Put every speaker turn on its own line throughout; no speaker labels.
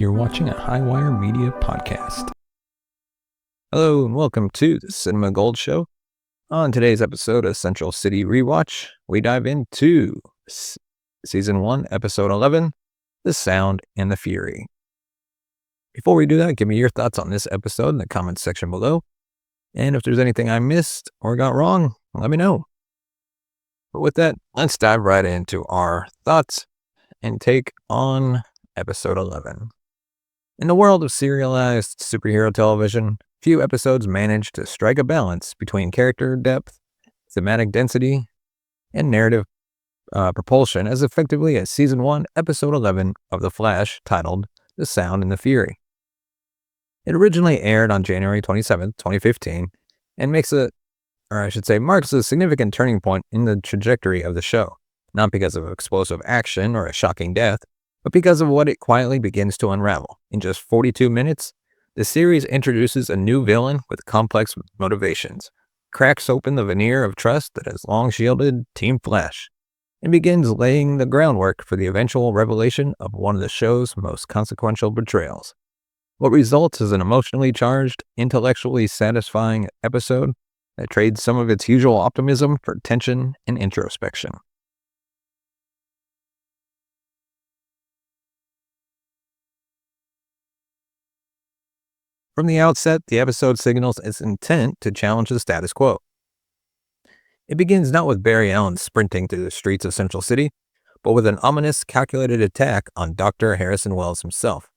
You're watching a Highwire Media podcast. Hello and welcome to the Cinema Gold Show. On today's episode of Central City Rewatch, we dive into Season 1, Episode 11, The Sound and the Fury. Before we do that, give me your thoughts on this episode in the comments section below. And if there's anything I missed or got wrong, let me know. But with that, let's dive right into our thoughts and take on Episode 11. In the world of serialized superhero television, few episodes manage to strike a balance between character depth, thematic density, and narrative propulsion as effectively as Season 1, Episode 11 of The Flash, titled The Sound and the Fury. It originally aired on January 27, 2015, and marks a significant turning point in the trajectory of the show, not because of explosive action or a shocking death, but because of what it quietly begins to unravel. In just 42 minutes, the series introduces a new villain with complex motivations, cracks open the veneer of trust that has long shielded Team Flash, and begins laying the groundwork for the eventual revelation of one of the show's most consequential betrayals. What results is an emotionally charged, intellectually satisfying episode that trades some of its usual optimism for tension and introspection. From the outset, the episode signals its intent to challenge the status quo. It begins not with Barry Allen sprinting through the streets of Central City, but with an ominous, calculated attack on Dr. Harrison Wells himself.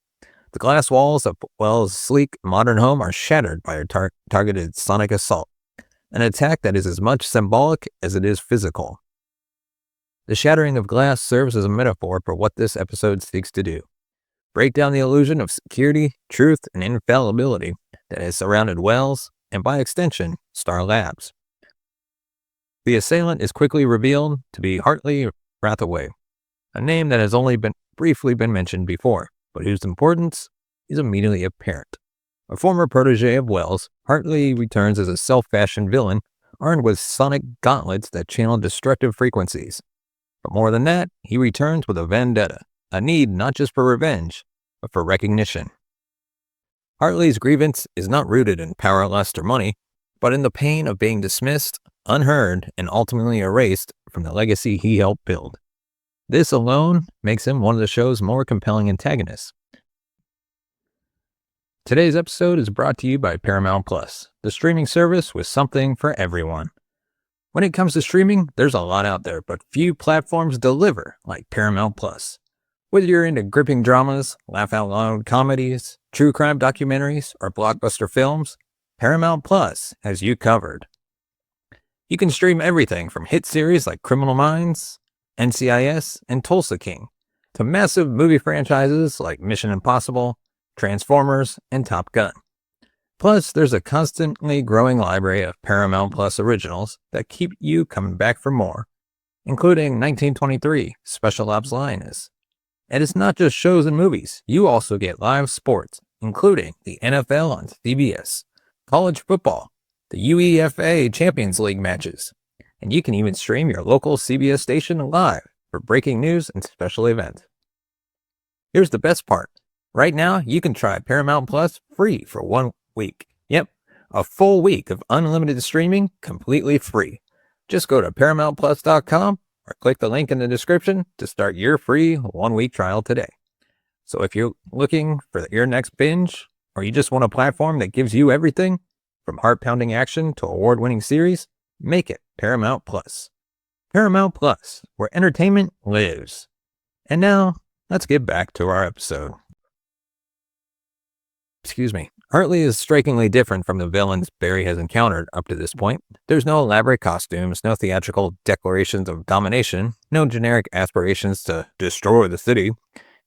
The glass walls of Wells' sleek, modern home are shattered by a targeted sonic assault, an attack that is as much symbolic as it is physical. The shattering of glass serves as a metaphor for what this episode seeks to do. Break down the illusion of security, truth, and infallibility that has surrounded Wells, and by extension, Star Labs. The assailant is quickly revealed to be Hartley Rathaway, a name that has only briefly been mentioned before, but whose importance is immediately apparent. A former protege of Wells, Hartley returns as a self-fashioned villain armed with sonic gauntlets that channel destructive frequencies. But more than that, he returns with a vendetta. A need not just for revenge, but for recognition. Hartley's grievance is not rooted in power, lust, or money, but in the pain of being dismissed, unheard, and ultimately erased from the legacy he helped build. This alone makes him one of the show's more compelling antagonists. Today's episode is brought to you by Paramount+, the streaming service with something for everyone. When it comes to streaming, there's a lot out there, but few platforms deliver like Paramount+. Whether you're into gripping dramas, laugh-out-loud comedies, true crime documentaries, or blockbuster films, Paramount Plus has you covered. You can stream everything from hit series like Criminal Minds, NCIS, and Tulsa King, to massive movie franchises like Mission Impossible, Transformers, and Top Gun. Plus, there's a constantly growing library of Paramount Plus originals that keep you coming back for more, including 1923, Special Ops Lioness. And it's not just shows and movies. You also get live sports, including the NFL on CBS, college football, the UEFA Champions League matches, and you can even stream your local CBS station live for breaking news and special events. Here's the best part. Right now, you can try Paramount Plus free for 1 week. Yep, a full week of unlimited streaming completely free. Just go to ParamountPlus.com or click the link in the description to start your free 1-week trial today. So if you're looking for your next binge, or you just want a platform that gives you everything, from heart-pounding action to award-winning series, make it Paramount Plus. Paramount Plus, where entertainment lives. And now, let's get back to our episode. Hartley is strikingly different from the villains Barry has encountered up to this point. There's no elaborate costumes, no theatrical declarations of domination, no generic aspirations to destroy the city.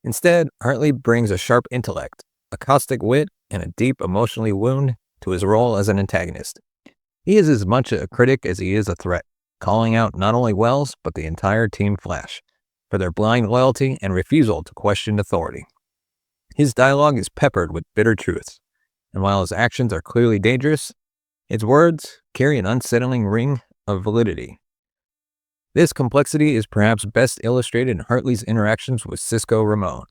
Instead, Hartley brings a sharp intellect, a caustic wit, and a deep emotional wound to his role as an antagonist. He is as much a critic as he is a threat, calling out not only Wells, but the entire Team Flash, for their blind loyalty and refusal to question authority. His dialogue is peppered with bitter truths, and while his actions are clearly dangerous, his words carry an unsettling ring of validity. This complexity is perhaps best illustrated in Hartley's interactions with Cisco Ramon.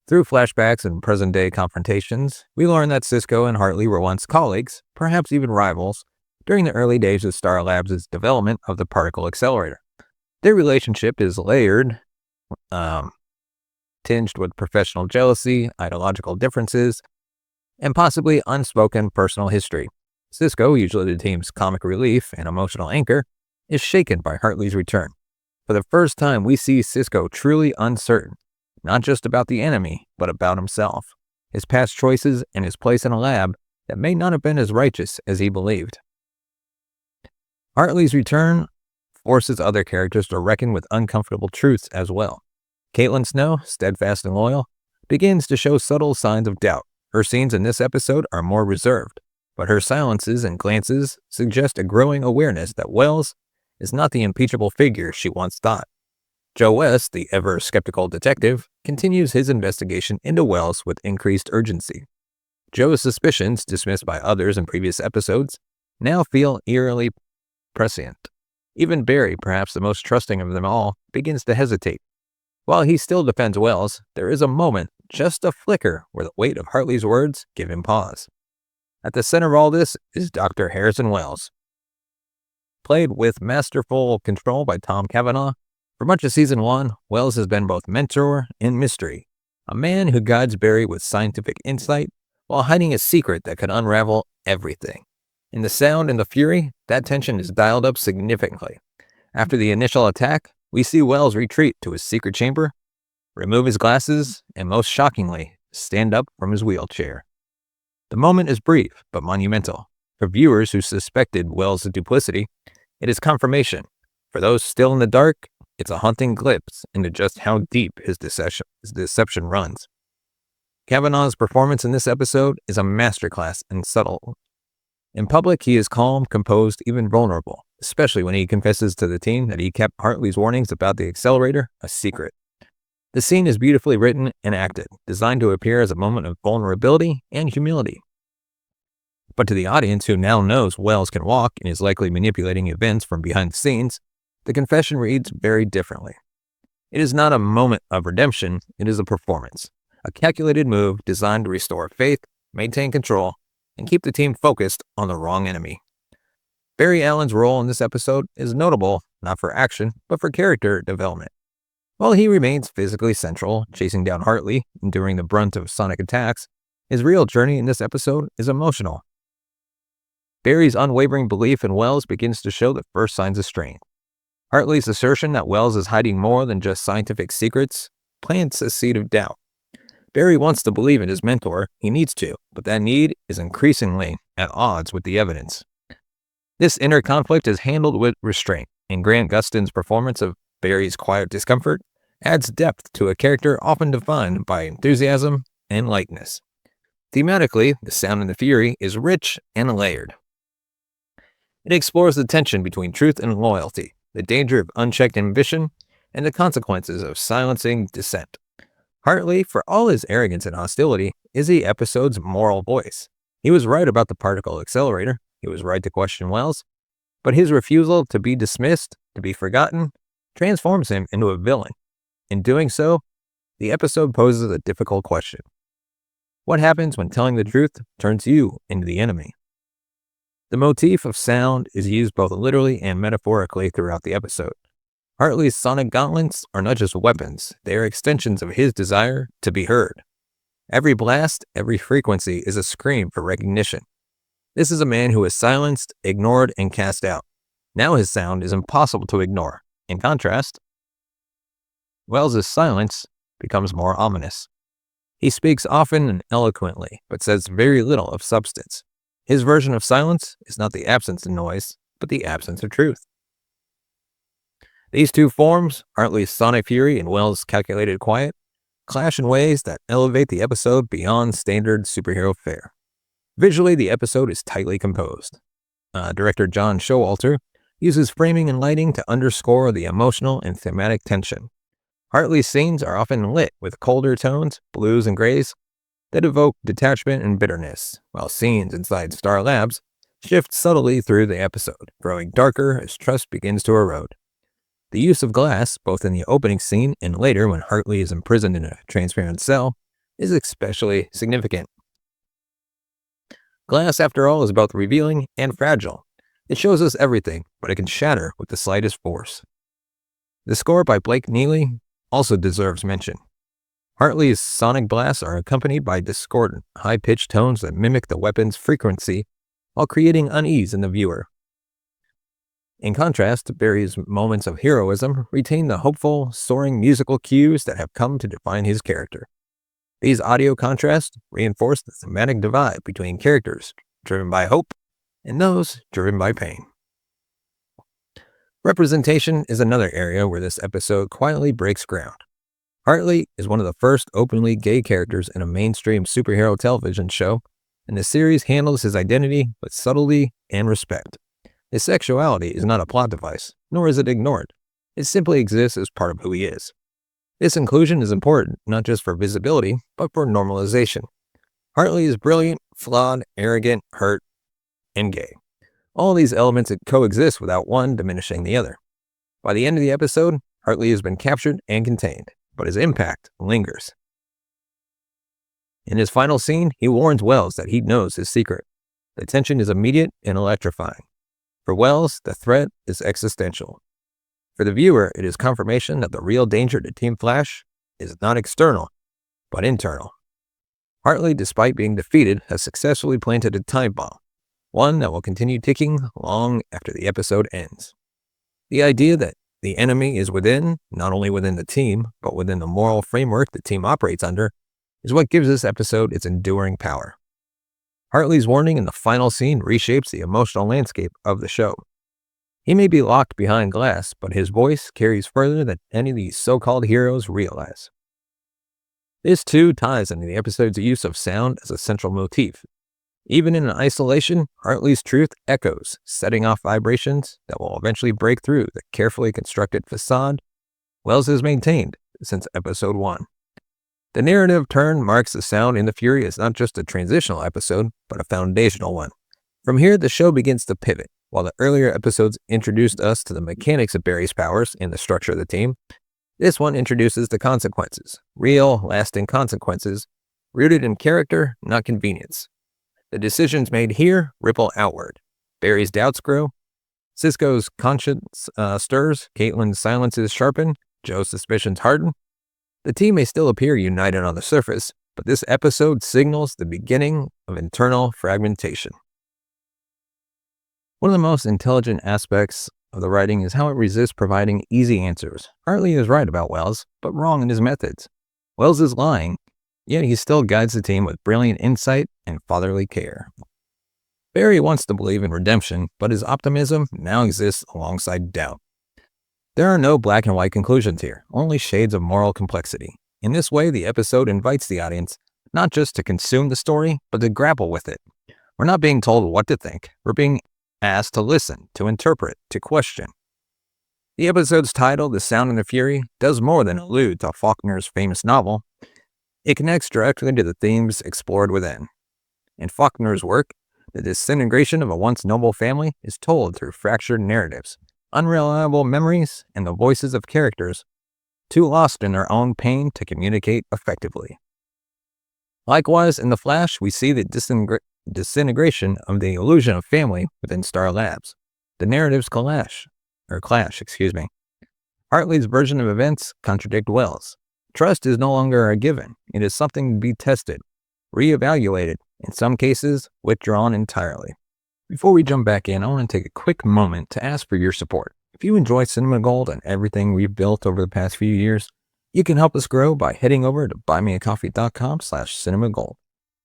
Through flashbacks and present-day confrontations, we learn that Cisco and Hartley were once colleagues, perhaps even rivals, during the early days of Star Labs' development of the particle accelerator. Their relationship is layered, tinged with professional jealousy, ideological differences, and possibly unspoken personal history. Cisco, usually the team's comic relief and emotional anchor, is shaken by Hartley's return. For the first time, we see Cisco truly uncertain, not just about the enemy, but about himself, his past choices, and his place in a lab that may not have been as righteous as he believed. Hartley's return forces other characters to reckon with uncomfortable truths as well. Caitlin Snow, steadfast and loyal, begins to show subtle signs of doubt. Her scenes in this episode are more reserved, but her silences and glances suggest a growing awareness that Wells is not the impeachable figure she once thought. Joe West, the ever-skeptical detective, continues his investigation into Wells with increased urgency. Joe's suspicions, dismissed by others in previous episodes, now feel eerily prescient. Even Barry, perhaps the most trusting of them all, begins to hesitate. While he still defends Wells, there is a moment, just a flicker, where the weight of Hartley's words give him pause. At the center of all this is Dr. Harrison Wells. Played with masterful control by Tom Cavanaugh, for much of Season 1, Wells has been both mentor and mystery, a man who guides Barry with scientific insight while hiding a secret that could unravel everything. In The Sound and the Fury, that tension is dialed up significantly. After the initial attack, we see Wells retreat to his secret chamber, remove his glasses, and most shockingly, stand up from his wheelchair. The moment is brief but monumental. For viewers who suspected Wells' duplicity, it is confirmation. For those still in the dark, it's a haunting glimpse into just how deep his deception runs. Cavanaugh's performance in this episode is a masterclass in subtle. In public, he is calm, composed, even vulnerable, especially when he confesses to the team that he kept Hartley's warnings about the accelerator a secret. The scene is beautifully written and acted, designed to appear as a moment of vulnerability and humility. But to the audience who now knows Wells can walk and is likely manipulating events from behind the scenes, the confession reads very differently. It is not a moment of redemption, it is a performance. A calculated move designed to restore faith, maintain control, and keep the team focused on the wrong enemy. Barry Allen's role in this episode is notable, not for action, but for character development. While he remains physically central, chasing down Hartley, enduring the brunt of sonic attacks, his real journey in this episode is emotional. Barry's unwavering belief in Wells begins to show the first signs of strain. Hartley's assertion that Wells is hiding more than just scientific secrets plants a seed of doubt. Barry wants to believe in his mentor, he needs to, but that need is increasingly at odds with the evidence. This inner conflict is handled with restraint, and Grant Gustin's performance of Barry's quiet discomfort adds depth to a character often defined by enthusiasm and lightness. Thematically, The Sound and the Fury is rich and layered. It explores the tension between truth and loyalty, the danger of unchecked ambition, and the consequences of silencing dissent. Hartley, for all his arrogance and hostility, is the episode's moral voice. He was right about the particle accelerator, he was right to question Wells, but his refusal to be dismissed, to be forgotten, transforms him into a villain. In doing so, the episode poses a difficult question. What happens when telling the truth turns you into the enemy? The motif of sound is used both literally and metaphorically throughout the episode. Hartley's sonic gauntlets are not just weapons, they are extensions of his desire to be heard. Every blast, every frequency is a scream for recognition. This is a man who is silenced, ignored, and cast out. Now his sound is impossible to ignore. In contrast, Wells' silence becomes more ominous. He speaks often and eloquently, but says very little of substance. His version of silence is not the absence of noise, but the absence of truth. These two forms, Hartley's sonic fury and Wells' calculated quiet, clash in ways that elevate the episode beyond standard superhero fare. Visually, the episode is tightly composed. Director John Showalter uses framing and lighting to underscore the emotional and thematic tension. Hartley's scenes are often lit with colder tones, blues and grays, that evoke detachment and bitterness, while scenes inside Star Labs shift subtly through the episode, growing darker as trust begins to erode. The use of glass, both in the opening scene and later when Hartley is imprisoned in a transparent cell, is especially significant. Glass, after all, is both revealing and fragile. It shows us everything, but it can shatter with the slightest force. The score by Blake Neely also deserves mention. Hartley's sonic blasts are accompanied by discordant, high-pitched tones that mimic the weapon's frequency while creating unease in the viewer. In contrast, Barry's moments of heroism retain the hopeful, soaring musical cues that have come to define his character. These audio contrasts reinforce the thematic divide between characters driven by hope and those driven by pain. Representation is another area where this episode quietly breaks ground. Hartley is one of the first openly gay characters in a mainstream superhero television show, and the series handles his identity with subtlety and respect. His sexuality is not a plot device, nor is it ignored. It simply exists as part of who he is. This inclusion is important not just for visibility, but for normalization. Hartley is brilliant, flawed, arrogant, hurt, and gay. All these elements coexist without one diminishing the other. By the end of the episode, Hartley has been captured and contained, but his impact lingers. In his final scene, he warns Wells that he knows his secret. The tension is immediate and electrifying. For Wells, the threat is existential. For the viewer, it is confirmation that the real danger to Team Flash is not external, but internal. Hartley, despite being defeated, has successfully planted a time bomb, one that will continue ticking long after the episode ends. The idea that the enemy is within, not only within the team, but within the moral framework the team operates under, is what gives this episode its enduring power. Hartley's warning in the final scene reshapes the emotional landscape of the show. He may be locked behind glass, but his voice carries further than any of these so-called heroes realize. This too ties into the episode's use of sound as a central motif. Even in isolation, Hartley's truth echoes, setting off vibrations that will eventually break through the carefully constructed facade Wells has maintained since episode 1. The narrative turn marks the sound in the Fury as not just a transitional episode, but a foundational one. From here, the show begins to pivot. While the earlier episodes introduced us to the mechanics of Barry's powers and the structure of the team, this one introduces the consequences, real, lasting consequences, rooted in character, not convenience. The decisions made here ripple outward. Barry's doubts grow, Cisco's conscience stirs, Caitlin's silences sharpen, Joe's suspicions harden. The team may still appear united on the surface, but this episode signals the beginning of internal fragmentation. One of the most intelligent aspects of the writing is how it resists providing easy answers. Hartley is right about Wells, but wrong in his methods. Wells is lying, yet he still guides the team with brilliant insight and fatherly care. Barry wants to believe in redemption, but his optimism now exists alongside doubt. There are no black and white conclusions here, only shades of moral complexity. In this way, the episode invites the audience not just to consume the story, but to grapple with it. We're not being told what to think. We're being asked to listen, to interpret, to question. The episode's title, The Sound and the Fury, does more than allude to Faulkner's famous novel. It connects directly to the themes explored within. In Faulkner's work, the disintegration of a once noble family is told through fractured narratives, unreliable memories, and the voices of characters too lost in their own pain to communicate effectively. Likewise, in The Flash, we see the disintegration of the illusion of family within Star Labs. The narratives clash. Hartley's version of events contradict Wells. Trust is no longer a given. It is something to be tested, reevaluated, in some cases, withdrawn entirely. Before we jump back in, I want to take a quick moment to ask for your support. If you enjoy Cinema Gold and everything we've built over the past few years, you can help us grow by heading over to buymeacoffee.com/cinemagold.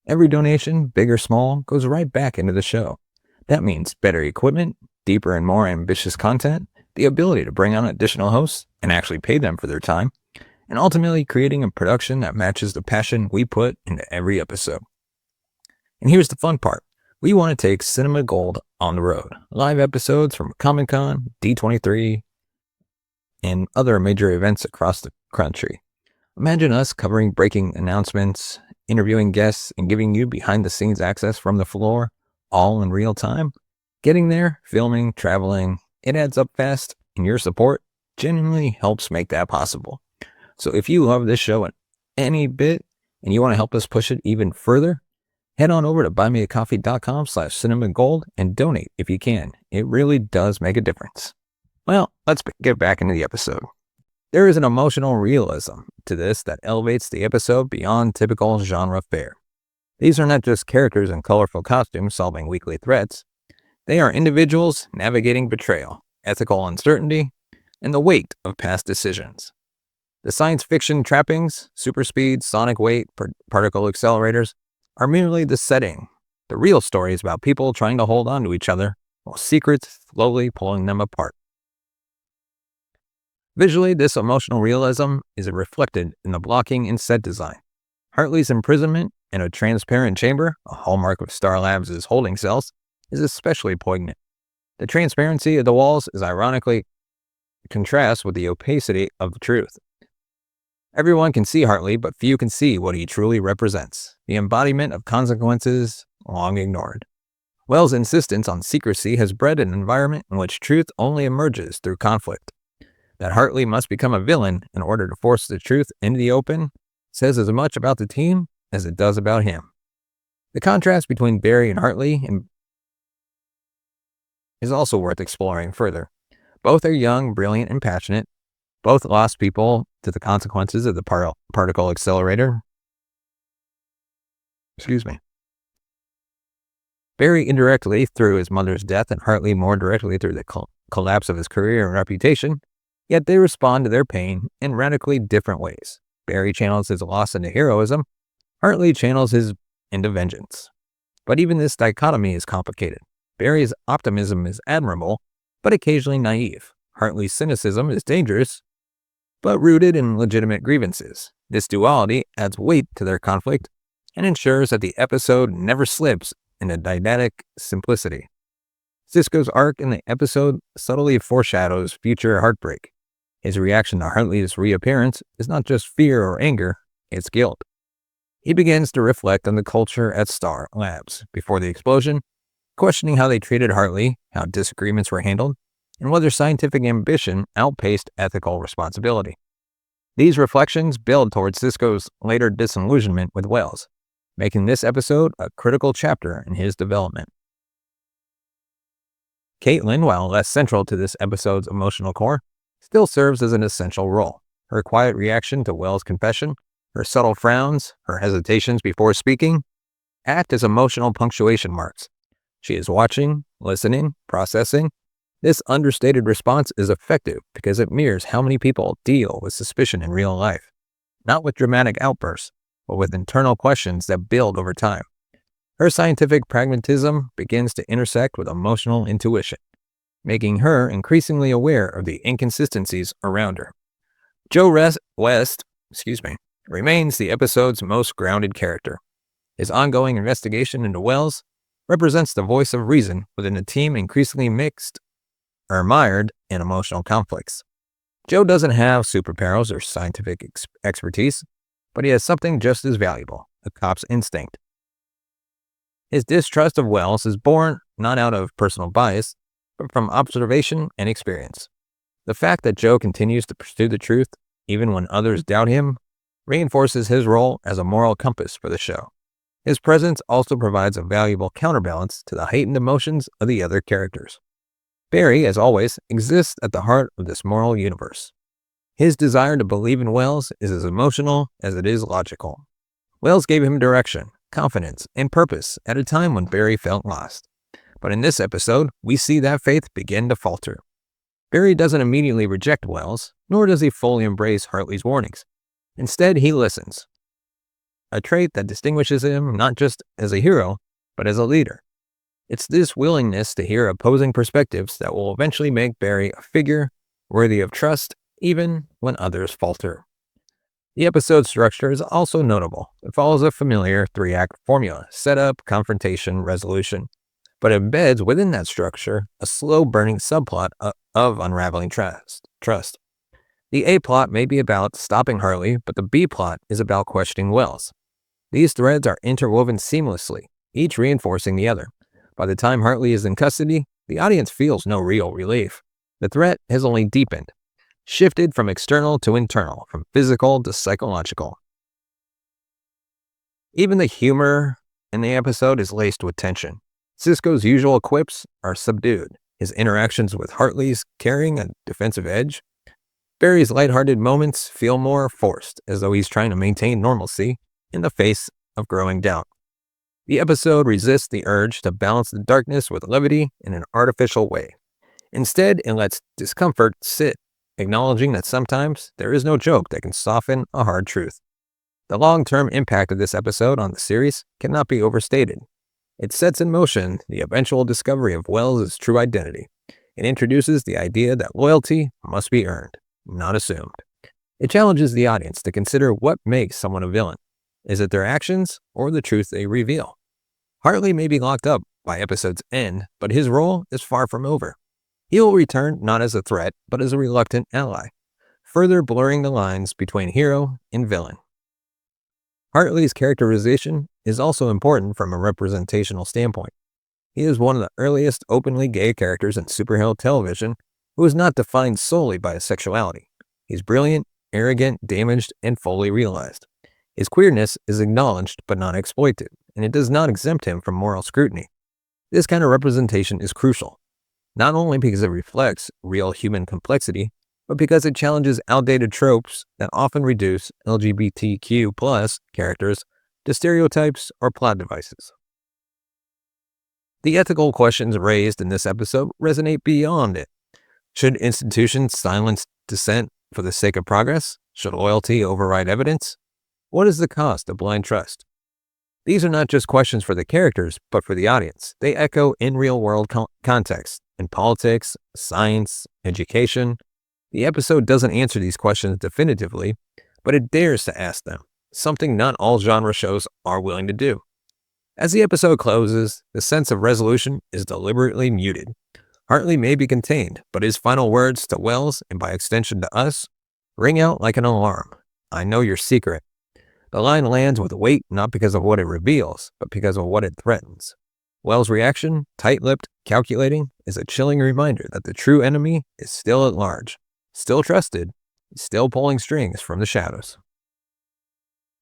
Every donation, big or small, goes right back into the show. That means better equipment, deeper and more ambitious content, the ability to bring on additional hosts and actually pay them for their time, and ultimately creating a production that matches the passion we put into every episode. And here's the fun part. We want to take Cinema Gold on the road. Live episodes from Comic-Con, D23, and other major events across the country. Imagine us covering breaking announcements, interviewing guests, and giving you behind-the-scenes access from the floor, all in real time. Getting there, filming, traveling, it adds up fast, and your support genuinely helps make that possible. So if you love this show any bit, and you want to help us push it even further, head on over to buymeacoffee.com/cinemagold and donate if you can. It really does make a difference. Well, let's get back into the episode. There is an emotional realism to this that elevates the episode beyond typical genre fare. These are not just characters in colorful costumes solving weekly threats. They are individuals navigating betrayal, ethical uncertainty, and the weight of past decisions. The science fiction trappings, super speed, sonic weight, particle accelerators, are merely the setting. The real story is about people trying to hold on to each other while secrets slowly pulling them apart. Visually, this emotional realism is reflected in the blocking and set design. Hartley's imprisonment in a transparent chamber, a hallmark of Star Labs' holding cells, is especially poignant. The transparency of the walls is ironically contrast with the opacity of the truth. Everyone can see Hartley, but few can see what he truly represents, the embodiment of consequences long ignored. Wells' insistence on secrecy has bred an environment in which truth only emerges through conflict. That Hartley must become a villain in order to force the truth into the open says as much about the team as it does about him. The contrast between Barry and Hartley is also worth exploring further. Both are young, brilliant, and passionate. Both lost people to the consequences of the particle accelerator. Barry indirectly through his mother's death and Hartley more directly through the collapse of his career and reputation, yet they respond to their pain in radically different ways. Barry channels his loss into heroism, Hartley channels his into vengeance. But even this dichotomy is complicated. Barry's optimism is admirable, but occasionally naive. Hartley's cynicism is dangerous, but rooted in legitimate grievances. This duality adds weight to their conflict and ensures that the episode never slips into didactic simplicity. Sisko's arc in the episode subtly foreshadows future heartbreak. His reaction to Hartley's reappearance is not just fear or anger, it's guilt. He begins to reflect on the culture at Star Labs before the explosion, questioning how they treated Hartley, how disagreements were handled, and whether scientific ambition outpaced ethical responsibility. These reflections build towards Sisko's later disillusionment with Wells, making this episode a critical chapter in his development. Caitlin, while less central to this episode's emotional core, still serves as an essential role. Her quiet reaction to Wells' confession, her subtle frowns, her hesitations before speaking, act as emotional punctuation marks. She is watching, listening, processing. This understated response is effective because it mirrors how many people deal with suspicion in real life, not with dramatic outbursts, but with internal questions that build over time. Her scientific pragmatism begins to intersect with emotional intuition, making her increasingly aware of the inconsistencies around her. Joe West remains the episode's most grounded character. His ongoing investigation into Wells represents the voice of reason within a team increasingly mired in emotional conflicts. Joe doesn't have superpowers or scientific expertise, but he has something just as valuable, a cop's instinct. His distrust of Wells is born not out of personal bias, but from observation and experience. The fact that Joe continues to pursue the truth, even when others doubt him, reinforces his role as a moral compass for the show. His presence also provides a valuable counterbalance to the heightened emotions of the other characters. Barry, as always, exists at the heart of this moral universe. His desire to believe in Wells is as emotional as it is logical. Wells gave him direction, confidence, and purpose at a time when Barry felt lost. But in this episode, we see that faith begin to falter. Barry doesn't immediately reject Wells, nor does he fully embrace Hartley's warnings. Instead, he listens, a trait that distinguishes him not just as a hero, but as a leader. It's this willingness to hear opposing perspectives that will eventually make Barry a figure worthy of trust, even when others falter. The episode structure is also notable. It follows a familiar 3-act formula: setup, confrontation, resolution, but embeds within that structure a slow-burning subplot of unraveling trust. The A plot may be about stopping Hartley, but the B plot is about questioning Wells. These threads are interwoven seamlessly, each reinforcing the other. By the time Hartley is in custody, the audience feels no real relief. The threat has only deepened, shifted from external to internal, from physical to psychological. Even the humor in the episode is laced with tension. Cisco's usual quips are subdued. His interactions with Hartley's carrying a defensive edge. Barry's lighthearted moments feel more forced, as though he's trying to maintain normalcy in the face of growing doubt. The episode resists the urge to balance the darkness with levity in an artificial way. Instead, it lets discomfort sit, acknowledging that sometimes there is no joke that can soften a hard truth. The long-term impact of this episode on the series cannot be overstated. It sets in motion the eventual discovery of Wells' true identity. It introduces the idea that loyalty must be earned, not assumed. It challenges the audience to consider what makes someone a villain. Is it their actions or the truth they reveal? Hartley may be locked up by episode's end, but his role is far from over. He will return not as a threat, but as a reluctant ally, further blurring the lines between hero and villain. Hartley's characterization is also important from a representational standpoint. He is one of the earliest openly gay characters in superhero television who is not defined solely by his sexuality. He's brilliant, arrogant, damaged, and fully realized. His queerness is acknowledged but not exploited, and it does not exempt him from moral scrutiny. This kind of representation is crucial, not only because it reflects real human complexity, but because it challenges outdated tropes that often reduce LGBTQ+ characters to stereotypes or plot devices. The ethical questions raised in this episode resonate beyond it. Should institutions silence dissent for the sake of progress? Should loyalty override evidence? What is the cost of blind trust? These are not just questions for the characters, but for the audience. They echo in real-world context, in politics, science, education. The episode doesn't answer these questions definitively, but it dares to ask them, something not all genre shows are willing to do. As the episode closes, the sense of resolution is deliberately muted. Hartley may be contained, but his final words to Wells, and by extension to us, ring out like an alarm. I know your secret. The line lands with weight not because of what it reveals, but because of what it threatens. Wells' reaction, tight-lipped, calculating, is a chilling reminder that the true enemy is still at large, still trusted, still pulling strings from the shadows.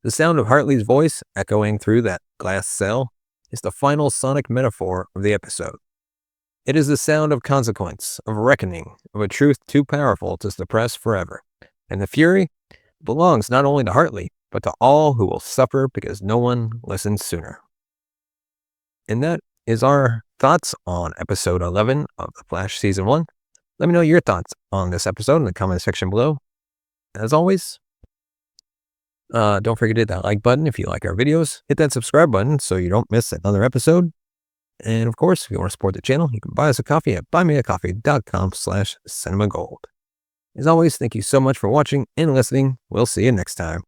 The sound of Hartley's voice echoing through that glass cell is the final sonic metaphor of the episode. It is the sound of consequence, of reckoning, of a truth too powerful to suppress forever. And the fury belongs not only to Hartley, but to all who will suffer because no one listens sooner. And that is our thoughts on episode 11 of The Flash Season 1. Let me know your thoughts on this episode in the comment section below. As always, don't forget to hit that like button if you like our videos. Hit that subscribe button so you don't miss another episode. And of course, if you want to support the channel, you can buy us a coffee at buymeacoffee.com/cinemagold. As always, thank you so much for watching and listening. We'll see you next time.